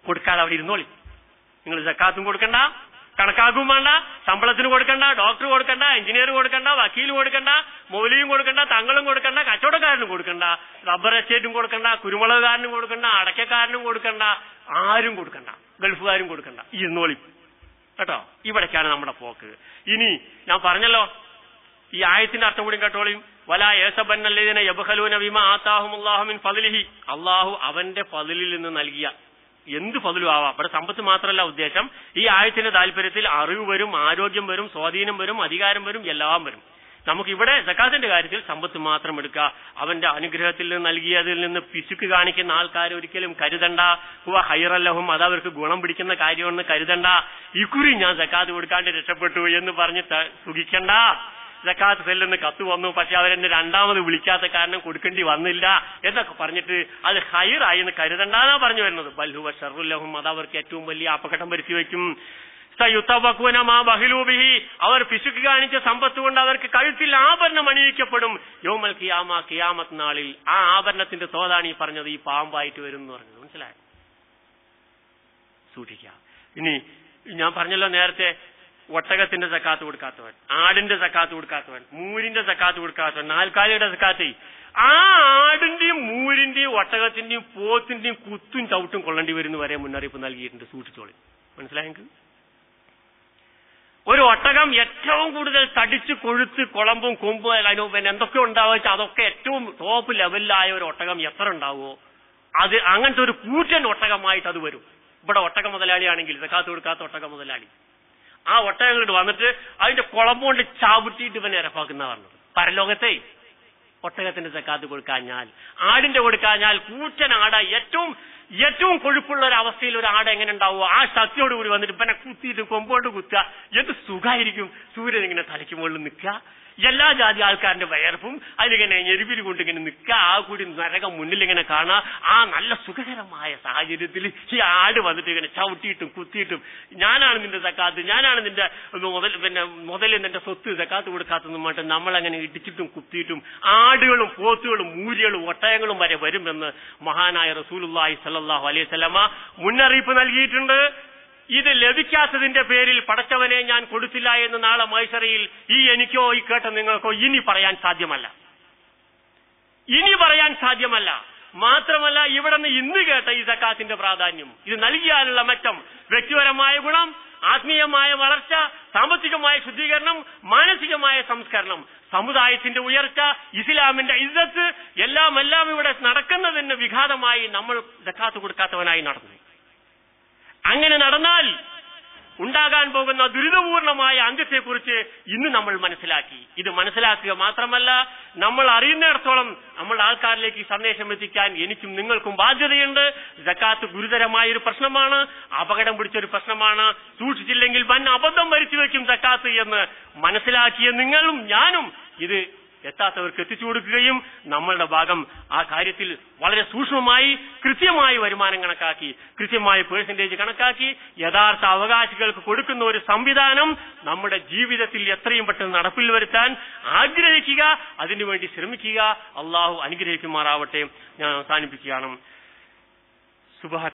കൊടുക്കാതെ അവിടെ ഇരുന്നോളി. നിങ്ങൾ സക്കാത്തും കൊടുക്കണ്ട, കണക്കാക്കും വേണ്ട, ശമ്പളത്തിന് കൊടുക്കണ്ട, ഡോക്ടർ കൊടുക്കണ്ട, എഞ്ചിനീയർ കൊടുക്കണ്ട, വക്കീൽ കൊടുക്കണ്ട, മൗലിയും കൊടുക്കണ്ട, തങ്ങളും കൊടുക്കണ്ട, കച്ചവടക്കാരനും കൊടുക്കണ്ട, റബ്ബർ എസ്റ്റേറ്റും കൊടുക്കണ്ട, കുരുമുളകുകാരനും കൊടുക്കണ്ട, അടയ്ക്കക്കാരനും കൊടുക്കണ്ട, ആരും കൊടുക്കണ്ട, ഗൾഫുകാരും കൊടുക്കണ്ട, ഇരുന്നോളി കേട്ടോ. ഇവിടേക്കാണ് നമ്മുടെ പോക്ക്. ഇനി ഞാൻ പറഞ്ഞല്ലോ, ഈ ആയത്തിന്റെ അർത്ഥം കൂടി കേട്ടോളിയും. വലാ യേസബന്നല്ലദീന യബ്ഖലൂന ബിമാ ആതാഹുമുല്ലാഹു മിൻ ഫളിഹി, അല്ലാഹു അവന്റെ ഫളിലിൽ നിന്ന് നൽകിയ എന്ത് ഫളിലും ആവാം. ഇവിടെ സമ്പത്ത് മാത്രമല്ല ഉദ്ദേശം. ഈ ആയത്തിന്റെ താല്പര്യത്തിൽ അറിവ് വരും, ആരോഗ്യം വരും, സ്വാധീനം വരും, അധികാരം വരും, എല്ലാം വരും. നമുക്കിവിടെ സക്കാത്തിന്റെ കാര്യത്തിൽ സമ്പത്ത് മാത്രം എടുക്കുക. അവന്റെ അനുഗ്രഹത്തിൽ നിന്ന് നൽകിയതിൽ നിന്ന് പിശുക്ക് കാണിക്കുന്ന ആൾക്കാർ ഒരിക്കലും കരുതണ്ട. ഹുവ ഖൈറല്ലഹും, അത് അവർക്ക് ഗുണം പിടിക്കുന്ന കാര്യമെന്ന് കരുതണ്ട. ഇക്കുറി ഞാൻ സക്കാത്ത് കൊടുക്കാണ്ട് രക്ഷപ്പെട്ടു എന്ന് പറഞ്ഞ് സുഖിക്കണ്ട. സക്കാത്ത് സെല്ലെന്ന് കത്ത് വന്നു, പക്ഷെ അവരെന്നെ രണ്ടാമത് വിളിക്കാത്ത കാരണം കൊടുക്കേണ്ടി വന്നില്ല എന്നൊക്കെ പറഞ്ഞിട്ട് അത് ഖൈറായി എന്ന് കരുതണ്ടെന്നാ പറഞ്ഞു വരുന്നത്. ബൽഹുവ ശർറുല്ലഹും, അത് അവർക്ക് ഏറ്റവും വലിയ അപകടം വരുത്തി വയ്ക്കും. സയുതവഖൂന മാ ബഖിലൂ ബിഹി, അവർ പിശുക്ക് കാണിച്ച സമ്പത്ത് കൊണ്ട് അവർക്ക് കഴുത്തിൽ ആഭരണം അണിയിക്കപ്പെടും. യൗമൽ ഖിയാമ, ഖിയാമത്ത് നാളിൽ ആ ആഭരണത്തിന്റെ തോതാണ് ഈ പറഞ്ഞത്, ഈ പാമ്പായിട്ട് വരും എന്ന് പറഞ്ഞത്. മനസ്സിലായോ? സൂക്ഷിക്കുക. ഇനി ഞാൻ പറഞ്ഞല്ലോ നേരത്തെ, ഒട്ടകത്തിന്റെ സക്കാത്ത് കൊടുക്കാത്തവൻ, ആടിന്റെ സക്കാത്ത് കൊടുക്കാത്തവൻ, മൂരിന്റെ സക്കാത്ത് കൊടുക്കാത്തവൻ, നാൽക്കാലിയുടെ സക്കാത്ത്, ആ ആടിന്റെയും മൂരിന്റെയും ഒട്ടകത്തിന്റെയും പോത്തിന്റെയും കുത്തും ചവിട്ടും കൊള്ളേണ്ടി വരുന്ന വരെ മുന്നറിയിപ്പ് നൽകിയിട്ടുണ്ട്. സൂക്ഷിച്ചോളി. മനസ്സിലായെങ്കിൽ ഒരു ഒട്ടകം ഏറ്റവും കൂടുതൽ തടിച്ച് കൊഴുത്ത് കുളമ്പും കൊമ്പും പിന്നെ എന്തൊക്കെ ഉണ്ടാവുക, അതൊക്കെ ഏറ്റവും ടോപ്പ് ലെവലിലായ ഒരു ഒട്ടകം എത്ര ഉണ്ടാവുമോ അത് അങ്ങനത്തെ ഒരു കൂറ്റൻ ഒട്ടകമായിട്ട് അത് വരും. ഇവിടെ ഒട്ടക മുതലാളിയാണെങ്കിൽ, സക്കാത്ത് കൊടുക്കാത്ത ഒട്ടക മുതലാളി, ആ ഒട്ടകങ്ങൾ വന്നിട്ട് അതിന്റെ കുളമ്പുകൊണ്ട് ചാവുട്ടിയിട്ട് ഇവനെ ഇറപ്പാക്കുന്ന പറഞ്ഞത്. പരലോകത്തെ ഒട്ടകത്തിന്റെ സക്കാത്ത് കൊടുക്കാഞ്ഞാൽ, ആടിന്റെ കൊടുക്കാഞ്ഞാൽ, കൂറ്റൻ ആട ഏറ്റവും കൊഴുപ്പുള്ള ഒരു അവസ്ഥയിൽ ഒരു ആട് എങ്ങനെ ഉണ്ടാവുക, ആ ശക്തിയോടുകൂടി വന്നിട്ട് ഇവനെ കുത്തിയിട്ട് കൊമ്പോണ്ട് കുത്തുക, എന്ത് സുഖമായിരിക്കും. സൂര്യൻ ഇങ്ങനെ തലയ്ക്ക് മുകളിൽ നിൽക്കുക, എല്ലാ ജാതി ആൾക്കാരുടെ വയർപ്പും അതിലിങ്ങനെ ഞെരുവിൽ കൊണ്ട് ഇങ്ങനെ നിൽക്കുക, ആ കൂടി നരകം മുന്നിൽ ഇങ്ങനെ കാണുക. ആ നല്ല സുഖകരമായ സാഹചര്യത്തിൽ ഈ ആട് വന്നിട്ട് ഇങ്ങനെ ചവിട്ടിയിട്ടും കുത്തിയിട്ടും, ഞാനാണ് നിന്റെ സക്കാത്ത്, ഞാനാണ് നിന്റെ മുതൽ നിന്റെ സ്വത്ത് സക്കാത്ത് കൊടുക്കാത്തെന്നും പറഞ്ഞിട്ട് നമ്മളങ്ങനെ ഇടിച്ചിട്ടും കുത്തിയിട്ടും ആടുകളും പോത്തുകളും മൂരികളും ഒട്ടയങ്ങളും വരെ വരുമെന്ന് മഹാനായ റസൂലുള്ളാഹി സ്വല്ലല്ലാഹു അലൈഹി വസല്ലമ മുന്നറിയിപ്പ് നൽകിയിട്ടുണ്ട്. ഇത് ലഭിക്കാത്തതിന്റെ പേരിൽ പടച്ചവനെ ഞാൻ കൊടുത്തില്ല എന്ന് നാളെ മഹ്ശറിൽ ഈ എനിക്കോ ഈ കേട്ട നിങ്ങൾക്കോ ഇനി പറയാൻ സാധ്യമല്ല. മാത്രമല്ല, ഇവിടെ നിന്ന് ഇന്ന് കേട്ട ഈ സക്കാത്തിന്റെ പ്രാധാന്യം, ഇത് നൽകിയാലുള്ള മെച്ചം, വ്യക്തിപരമായ ഗുണം, ആത്മീയമായ വളർച്ച, സാമ്പത്തികമായ ശുദ്ധീകരണം, മാനസികമായ സംസ്കരണം, സമുദായത്തിന്റെ ഉയർച്ച, ഇസ്ലാമിന്റെ ഇസ്സത്ത്, എല്ലാം ഇവിടെ നടക്കുന്നതിന് വിഘാതമായി നമ്മൾ സക്കാത്ത് കൊടുക്കാത്തവനായി നടന്നു. അങ്ങനെ നടന്നാൽ ഉണ്ടാകാൻ പോകുന്ന ദുരിതപൂർണമായ അന്ത്യത്തെക്കുറിച്ച് ഇന്ന് നമ്മൾ മനസ്സിലാക്കി. ഇത് മനസ്സിലാക്കുക മാത്രമല്ല, നമ്മൾ അറിയുന്നിടത്തോളം നമ്മൾ ആൾക്കാരിലേക്ക് ഈ സന്ദേശം എത്തിക്കാൻ എനിക്കും നിങ്ങൾക്കും ബാധ്യതയുണ്ട്. സക്കാത്ത് ഗുരുതരമായ ഒരു പ്രശ്നമാണ്, അപകടം പിടിച്ചൊരു പ്രശ്നമാണ്. സൂക്ഷിച്ചില്ലെങ്കിൽ വൻ അബദ്ധം വരുത്തി വയ്ക്കും സക്കാത്ത് എന്ന് മനസ്സിലാക്കിയ നിങ്ങളും ഞാനും ഇത് എത്താത്തവർക്ക് എത്തിച്ചു കൊടുക്കുകയും നമ്മളുടെ ഭാഗം ആ കാര്യത്തിൽ വളരെ സൂക്ഷ്മമായി കൃത്യമായി വരുമാനം കണക്കാക്കി, കൃത്യമായ പേഴ്സന്റേജ് കണക്കാക്കി യഥാർത്ഥ അവകാശികൾക്ക് കൊടുക്കുന്ന ഒരു സംവിധാനം നമ്മുടെ ജീവിതത്തിൽ എത്രയും പെട്ടെന്ന് നടപ്പിൽ വരുത്താൻ ആഗ്രഹിക്കുക, അതിനുവേണ്ടി ശ്രമിക്കുക. അള്ളാഹു അനുഗ്രഹിക്കുമാറാവട്ടെ. ഞാൻ അവസാനിപ്പിക്കുകയാണ്.